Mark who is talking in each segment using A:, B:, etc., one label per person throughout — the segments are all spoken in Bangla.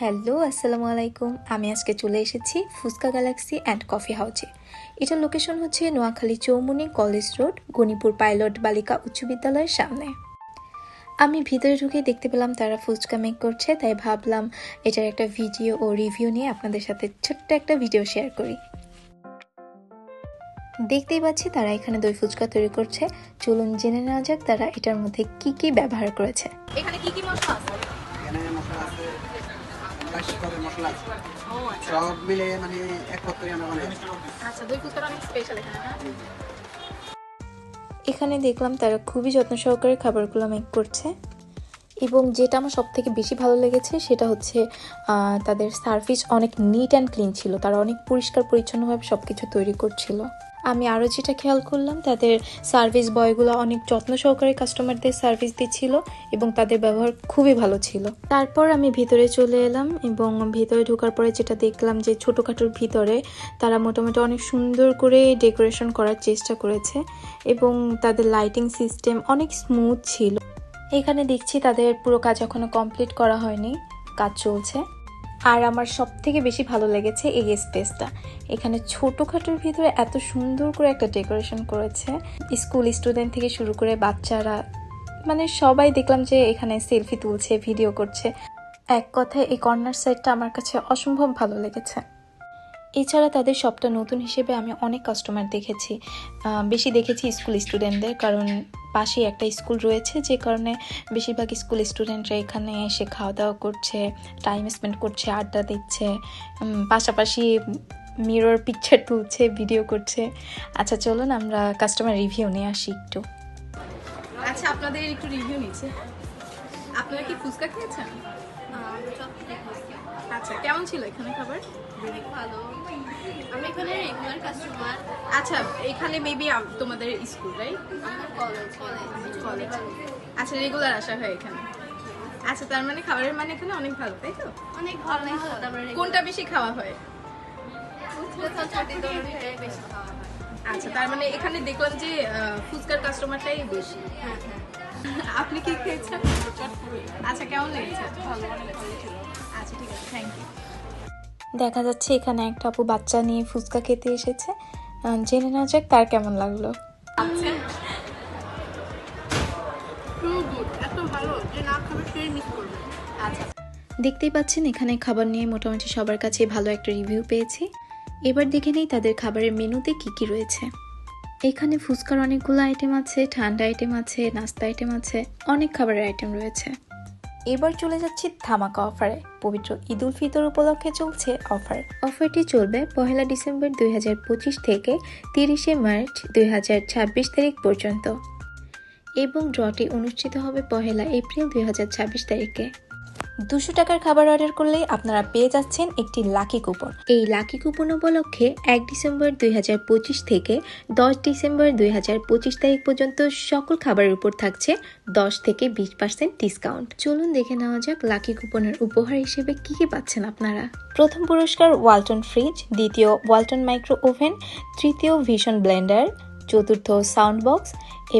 A: হ্যালো, আসসালামু আলাইকুম। আমি আজকে চলে এসেছি ফুচকা গ্যালাক্সি অ্যান্ড কফি হাউসে। এটার লোকেশন হচ্ছে Noakhali Chowmuhani college road, Ganipur pilot বালিকা উচ্চ বিদ্যালয়ের সামনে। আমি ভিতরে ঢুকে দেখতে পেলাম তারা ফুচকা মেক করছে, তাই ভাবলাম এটার একটা ভিডিও ও রিভিউ নিয়ে আপনাদের সাথে ছোট্ট একটা ভিডিও শেয়ার করি। দেখতেই পাচ্ছি তারা এখানে দই ফুচকা তৈরি করছে। চলুন জেনে নেওয়া যাক তারা এটার মধ্যে কি কি ব্যবহার করেছে।
B: এখানে কি কি মশলা আছে?
C: এখানে মশলা আছে, করে মশলা আছে, সব মিলে মানে একত্রে আমরা বানাই।
B: আচ্ছা, দই ফুচকাটা অনেক স্পেশাল এখানে, হ্যাঁ?
A: এখানে দেখলাম তারা খুবই যত্ন সহকারে খাবারগুলো মেক করছে, এবং যেটা আমার সব থেকে বেশি ভালো লেগেছে সেটা হচ্ছে তাদের সার্ভিস অনেক নিট অ্যান্ড ক্লিন ছিল। তারা অনেক পরিষ্কার পরিচ্ছন্নভাবে সব কিছু তৈরি করছিল। আমি আরও যেটা খেয়াল করলাম, তাদের সার্ভিস বয়গুলো অনেক যত্ন সহকারে কাস্টমারদের সার্ভিস দিচ্ছিল এবং তাদের ব্যবহার খুবই ভালো ছিল। তারপর আমি ভিতরে চলে এলাম এবং ভিতরে ঢোকার পরে যেটা দেখলাম যে ছোটোখাটোর ভিতরে তারা মোটামুটি অনেক সুন্দর করে ডেকোরেশন করার চেষ্টা করেছে এবং তাদের লাইটিং সিস্টেম অনেক স্মুথ ছিল। এখানে দেখছি তাদের পুরো কাজ এখনো কমপ্লিট করা হয়নি, কাজ চলছে। আর আমার সব থেকে বেশি ভালো লেগেছে এই স্পেসটা। এখানে ছোটোখাটোর ভিতরে এত সুন্দর করে একটা ডেকোরেশন করেছে। স্কুল স্টুডেন্ট থেকে শুরু করে বাচ্চারা, মানে সবাই দেখলাম যে এখানে সেলফি তুলছে, ভিডিও করছে। এক কথায় এই কর্নার সাইডটা আমার কাছে অসম্ভব ভালো লেগেছে। এছাড়া তাদের শপটা নতুন হিসেবে আমি অনেক কাস্টমার দেখেছি, বেশি দেখেছি স্কুল স্টুডেন্টদের, কারণ পাশেই একটা স্কুল রয়েছে, যে কারণে বেশিরভাগ স্কুল স্টুডেন্টরা এখানে এসে খাওয়া দাওয়া করছে, টাইম স্পেন্ড করছে, আড্ডা দিচ্ছে, পাশাপাশি মিরর পিকচার তুলছে, ভিডিও করছে। আচ্ছা চলুন আমরা কাস্টমার রিভিউ নিয়ে আসি একটু।
B: আচ্ছা, আপনাদের একটু রিভিউ নিচ্ছে। আপনারা কি ফুচকা খেয়েছেন? আচ্ছা, কেমন ছিল এখানে খাবার?
D: অনেক ভালো। আমি এখানে রেগুলার কাস্টমার।
B: আচ্ছা, এখানে মেবি তোমাদের স্কুল, রাইট?
D: আমার কলেজ।
B: আচ্ছা, রেগুলার আসা হয় এখানে। আচ্ছা, তার মানে খাবারের মানে এখানে অনেক ভালো, তাই তো?
D: অনেক ভালো। তারপরে
B: কোনটা বেশি খাওয়া হয়?
D: চটপটি দোনোটাই বেশি খাওয়া হয়।
B: আচ্ছা, তার মানে এখানে দেখলাম যে ফুচকার কাস্টমারটাই বেশি।
D: হ্যাঁ হ্যাঁ,
B: আপনি কি খেয়েছেন? আচ্ছা, কেমন লেগেছে?
D: ভালো, অনেক ভালো ছিল।
B: আচ্ছা, ঠিক আছে, থ্যাংক ইউ।
A: দেখা যাচ্ছে এখানে একটা আপু বাচ্চা নিয়ে ফুচকা খেতে এসেছে। জেনে নেওয়া যাক তার কেমন লাগলো।
B: আচ্ছা,
D: এত ভালো যে না খাবে সেই মিস করবে।
B: আচ্ছা।
A: দেখতেই পাচ্ছেন এখানে খাবার নিয়ে মোটামুটি সবার কাছে ভালো একটা রিভিউ পেয়েছি। এবার দেখে নেই তাদের খাবারের মেনুতে কি কি রয়েছে। এখানে ফুচকার অনেকগুলো আইটেম আছে, ঠান্ডা আইটেম আছে, নাস্তা আইটেম আছে, অনেক খাবারের আইটেম রয়েছে। এবার চলে যাচ্ছি ধামাকা অফারে। পবিত্র ঈদ উল ফিতর উপলক্ষে চলছে অফারটি চলবে 1 ডিসেম্বর 2025 থেকে 30 মার্চ 2026 তারিখ পর্যন্ত, এবং ড্রটি অনুষ্ঠিত হবে 1 এপ্রিল 2026 তারিখে। 200 টাকার খাবার অর্ডার করলেই আপনারা পেয়ে যাচ্ছেন একটি লাকি কুপন। এই লাকি কুপন উপলক্ষে 1 ডিসেম্বর 2025 থেকে 10 ডিসেম্বর 2025 তারিখ পর্যন্ত সকল খাবারের উপর থাকছে 10 থেকে 20% ডিসকাউন্ট। চলুন দেখে নেওয়া যাক লাকি কুপনের উপহার হিসেবে কি কি পাচ্ছেন আপনারা। প্রথম পুরস্কার ওয়ালটন ফ্রিজ, দ্বিতীয় ওয়ালটন মাইক্রো ওভেন, তৃতীয় ভিশন ব্লেন্ডার, চতুর্থ সাউন্ড বক্স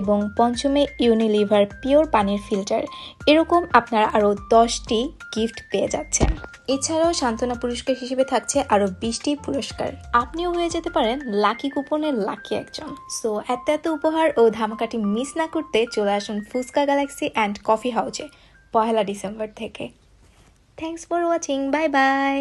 A: এবং পঞ্চমে ইউনিলিভার পিওর পানির ফিল্টার। এরকম আপনারা আরও 10টি গিফট পেয়ে যাচ্ছেন। এছাড়াও সান্ত্বনা পুরস্কার হিসেবে থাকছে আরও 20টি পুরস্কার। আপনিও হয়ে যেতে পারেন লাকি কুপনের লাকি একজন। সো এত উপহার ও ধামাকাটি মিস না করতে চলে আসুন ফুচকা গ্যালাক্সি অ্যান্ড কফি হাউসে 1 ডিসেম্বর থেকে। Thanks for watching, bye bye.